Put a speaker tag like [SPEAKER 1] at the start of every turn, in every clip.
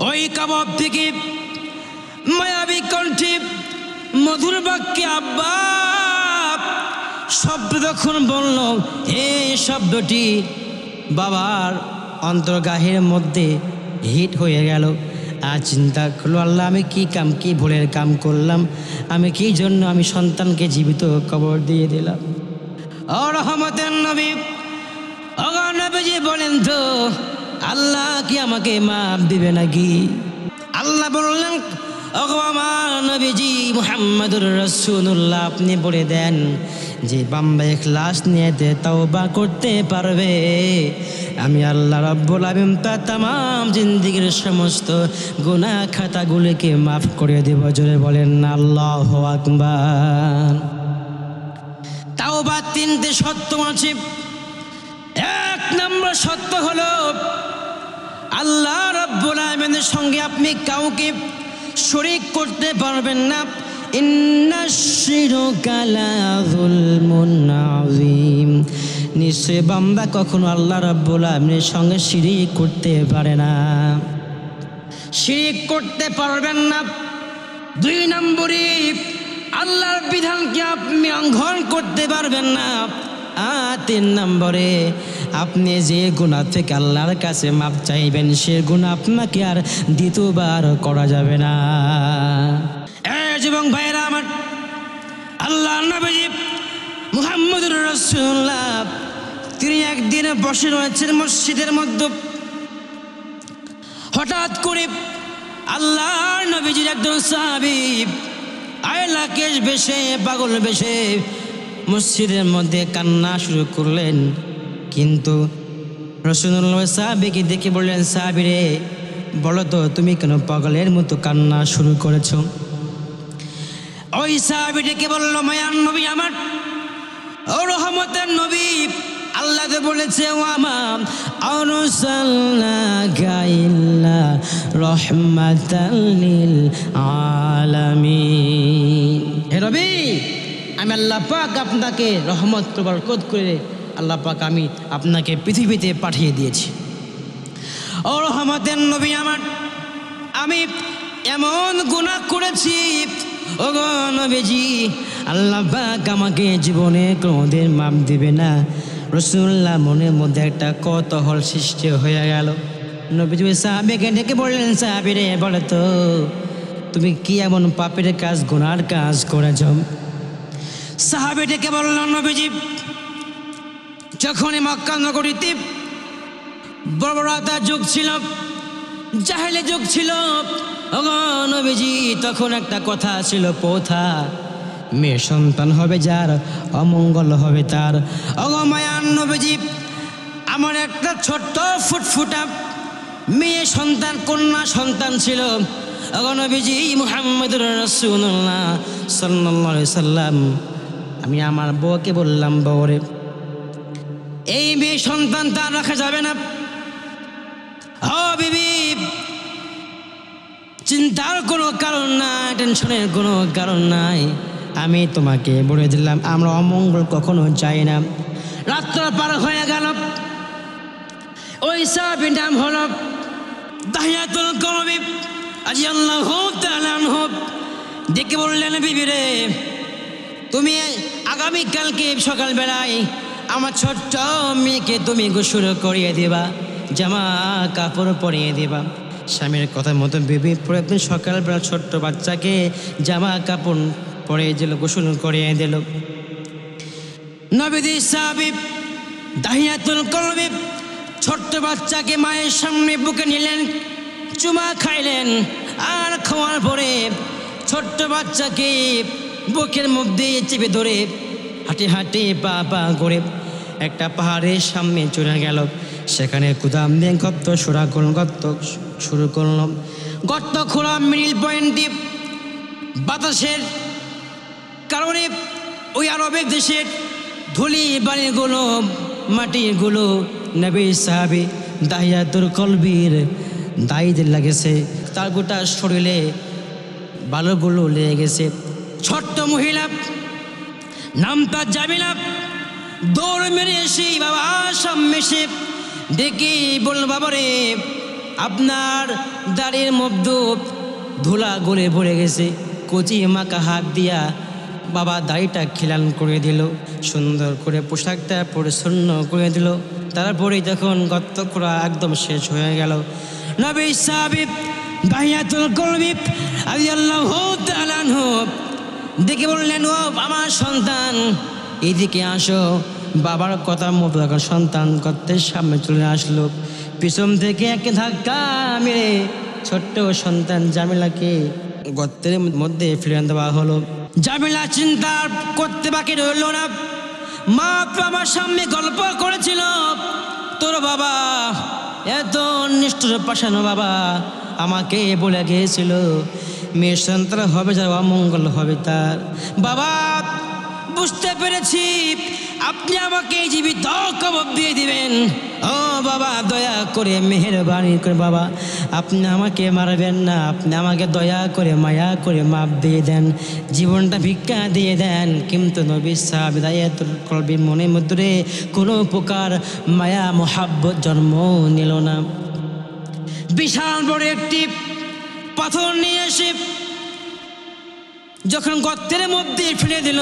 [SPEAKER 1] ওই কাবাব থেকে মায়াবী কণ্ঠে মধুর বাক্যে আব্বা শব্দ যখন বলল, এই শব্দটি বাবার অন্তর্গাহের মধ্যে হিট হয়ে গেল। আর চিন্তা করলো, আল্লাহ আমি কি ভুলের কাম করলাম, আমি কি জন্য আমি সন্তানকে জীবিত কবর দিয়ে দিলাম। ও রহমতের নবী, ও নবীজি বলেন তো আল্লাহ কি আমাকে মাফ দিবে নাকি? আল্লাহ বললেন, ও আমার নবীজি মুহাম্মদুর রাসূলুল্লাহ, আপনি বলে দেন যে বান্দা ইখলাস নিয়ে তাওবা করতে পারবে, আমি আল্লাহ রাব্বুল আলামিন তার तमाम জিন্দেগীর সমস্ত গুনাহ খাতাগুলোকে মাফ করে দেব। জোরে বলেন না আল্লাহু আকবার। তাওবা তিনটে শর্ত আছে। এক নম্বর শর্ত হলো আল্লাহ রাব্বুল আলামিনের সঙ্গে আপনি কাউকে শরীক করতে পারবেন না। ইন্নাশ শিরকা লা যুলমুন আযীম, নিশ্চয় বান্দা কখনো আল্লাহ রাব্বুল আলামিনের সঙ্গে শিরিক করতে পারে না, শিরিক করতে পারবেন না। দুই নম্বরে আল্লাহর বিধানকে আপনি লঙ্ঘন করতে পারবেন না। আর তিন নম্বরে আপনি যে গুনাহ থেকে আল্লাহর কাছে মাপ চাইবেন, সে গুনাহ আপনাকে আর দ্বিতীয়বার করা যাবে না। এবং ভাইরা আমার, আল্লাহ নবী মুহাম্মদুর রাসূলুল্লাহ তিনি একদিন বসে রয়েছেন মসজিদের মধ্যে। হঠাৎ করে আল্লাহ নবীজির একজন সাহাবী আয়লাকেশ বেশে পাগল বেশে মসজিদের মধ্যে কান্না শুরু করলেন। কিন্তু রাসূলুল্লাহ সাহাবীকে দেখে বললেন, সাহাবী রে, বলো তো তুমি কেন পাগলের মতো কান্না শুরু করেছো? ওই সাহাবীটাকে বলল, মায়ার নবী আমার, ও রহমতের নবী, আল্লাহ তো বলেছে ও আমার আরসালনাকা ইল্লা রাহমাতাল লিল আলামিন। হে নবী, আমি আল্লাহ পাক আপনাকে রহমত বরকত করে আল্লাহ পাক আমি আপনাকে পৃথিবীতে পাঠিয়ে দিয়েছি। ও রহমতের নবী আমার, আমি এমন গুনাহ করেছি ও গো নবীজি, আল্লাহ পাক আমাকে জীবনে কোনোদিন মাফ দিবে না। রাসূলুল্লাহ মনের মধ্যে একটা কৌতূহল সৃষ্টি হয়ে গেল। নবীজি সাহাবীকে ডেকে বললেন, সাহাবী রে, বলো তো তুমি কি এমন পাপের কাজ, গুনার কাজ করেছ? সাহাবী ডেকে বলল, নবীজি, যখন মক্কা নগরীতে বর্বরতার যুগ ছিল, জাহেলি যুগ ছিল, ওগো নবীজি, তখন একটা কথা ছিল, প্রথা, মেয়ে সন্তান হবে যার অমঙ্গল হবে তার। ওগো মায়ার নবীজি, আমার একটা ছোট্ট ফুটফুটা মেয়ে সন্তান, কন্যা সন্তান ছিল। ওগো নবীজি মুহাম্মদুর রাসূলুল্লাহ সাল্লাল্লাহু আলাইহি সাল্লাম, আমি আমার বউকে বললাম, বউরে, এই মেয়ে সন্তান তার রাখা যাবে না। ও বিবি, চিন্তার কোনো কারণ নাই, টেনশনের কোনো কারণ নাই, আমি তোমাকে বলে দিলাম আমরা অমঙ্গল কখনো চাই না। রাত্র পার হয়ে গেল। ওই সাহাবীর নাম হল দাহিয়াতুল কলবি রাদিয়াল্লাহু তাআলা আনহু। ডেকে বললেন, বিবি রে, তুমি আগামীকালকে সকালবেলায় আমার ছোট্ট মেয়েকে তুমি গোসল করিয়ে দেবা, জামা কাপড় পরিয়ে দেবা। স্বামীর কথা মতো বিবি প্রতিদিন সকালবেলা ছোট্ট বাচ্চাকে জামা কাপড় পরিয়ে দিল, গোসল করিয়ে দিল। নবীজি সাহাবী দাহিয়াতুল কলবি ছোট্ট বাচ্চাকে মায়ের সামনে বুকে নিলেন, চুমা খাইলেন, আর খাওয়ার পরে ছোট্ট বাচ্চাকে বুকের মধ্যে চেপে ধরে হাঁটে হাঁটে পা পা করে একটা পাহাড়ের সামনে চলে গেল। সেখানে কুদাম দিয়ে গর্ত শুরু করলাম। গর্ত খোলা মিডিল পয়েন্টে বাতাসের কারণে ওই আরবের দেশের ধুলি বালিগুলো, মাটিগুলো নবী সাহাবী দাহিয়াতুল কলবির দায়ীদের লাগেছে, তার গোটা শরীরে বালুগুলো লেগে গেছে। ছোট্ট মহিলা, নাম তার জামিলা, দৌড় মেরে এসে বাবা সামনে এসে ডেকে বলল, বাবা রে, আপনার দাড়ির মধ্যে ধুলা গলে পড়ে গেছে। কচি মাকা হাত দিয়া বাবা দাড়িটা খিলান করে দিল, সুন্দর করে পোশাকটা পরিচ্ছন্ন করে দিল। তারপরে যখন গর্ত করা একদম শেষ হয়ে গেল, নবী সাহাবী বাহিয়াতুল কলবি রাদিয়াল্লাহু তাআলা আনহু দেখে বললেন, ও আমার সন্তান এদিকে আসো। বাবার কথা মতো যখন সন্তান গর্তের সামনে চলে আসলো, পিছন থেকে একে ধাক্কা মেরে ছোট্ট সন্তান জামিলাকে গর্তের মধ্যে ফেলে দেওয়া হলো। জামিলা চিন্তা করতে বাকি রইল না। মা আমার সামনে গল্প করেছিল, তোর বাবা এত নিষ্ঠুর পাষাণ বাবা আমাকে বলে গিয়েছিল মেয়ের সন্তান হবে যার অমঙ্গল হবে তার। বাবা বুঝতে পেরেছি আপনি আমাকে জীবিত কবর দিয়ে দিবেন। ও বাবা দয়া করে মেহেরবানি করে বাবা আপনি আমাকে মারবেন না, আপনি আমাকে দয়া করে মায়া করে মাপ দিয়ে দেন, জীবনটা ভিক্ষা দিয়ে দেন। কিন্তু নবী সাহাবী দায়াতুল কলবির মনের মধ্যে কোনো প্রকার মায়া মোহাব্বত জন্ম নিল না। বিশাল বড় একটি পাথর নিয়ে এসে যখন গর্তের মধ্যে ফেলে দিল,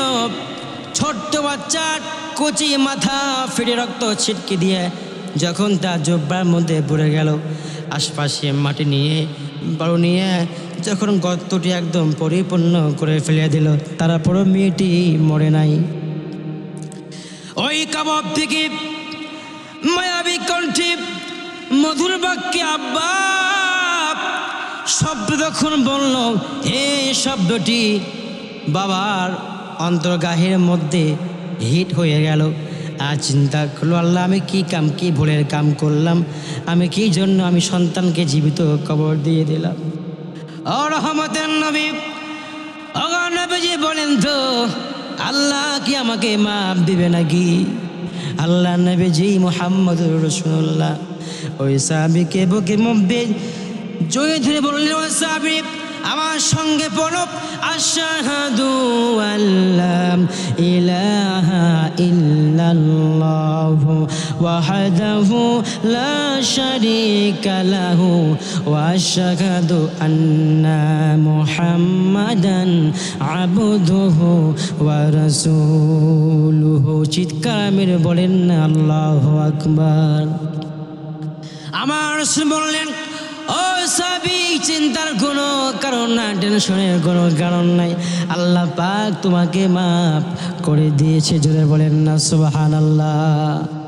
[SPEAKER 1] ছোট্ট বাচ্চার কচি মাথা ফেটে রক্ত ছিটকে দিয়ে যখন তার জব্বার মধ্যে পড়ে গেল, আশপাশে মাটি নিয়ে বালু নিয়ে যখন গর্তটি একদম পরিপূর্ণ করে ফেলে দিল, তারপরও মেয়েটি মরে নাই। ওই কবর থেকে মায়াবী কণ্ঠে মধুর বাক্যে আব্বা শব্দ যখন বলল, এই শব্দটি বাবার অন্তর্গাহের মধ্যে হিট হয়ে গেল। আর চিন্তা করলো, আল্লাহ আমি কি ভুলের কাম করলাম, আমি কি জন্য আমি সন্তানকে জীবিত কবর দিয়ে দিলাম। ও রহমতের নবী, ও নবীজি বলেন তো আল্লাহ কি আমাকে মাফ দিবে নাকি? আল্লাহ নবীজি মুহাম্মদুর রাসূলুল্লাহ ওই সাহাবীকে বুকে মধ্যে জড়িয়ে ধরে বললেন, ও সাহাবী আমার সঙ্গে পড়ো, আশহাদু আল্লা ইলাহা ইল্লাল্লাহু ওয়াহদাহু লা শারীকা লাহু ওয়া আশহাদু আন্না মুহাম্মাদান আবদুহু ওয়া রাসূলুহু। চিৎকার মেরে বলেন না আল্লাহু আকবার। আমার রাসূল বললেন, ও সাহাবী চিন্তার কোনো কারণ না, টেনশনের কোনো কারণ নাই, আল্লাহ পাক তোমাকে মাফ করে দিয়েছে। জোরে বলেন না সুবহানাল্লাহ।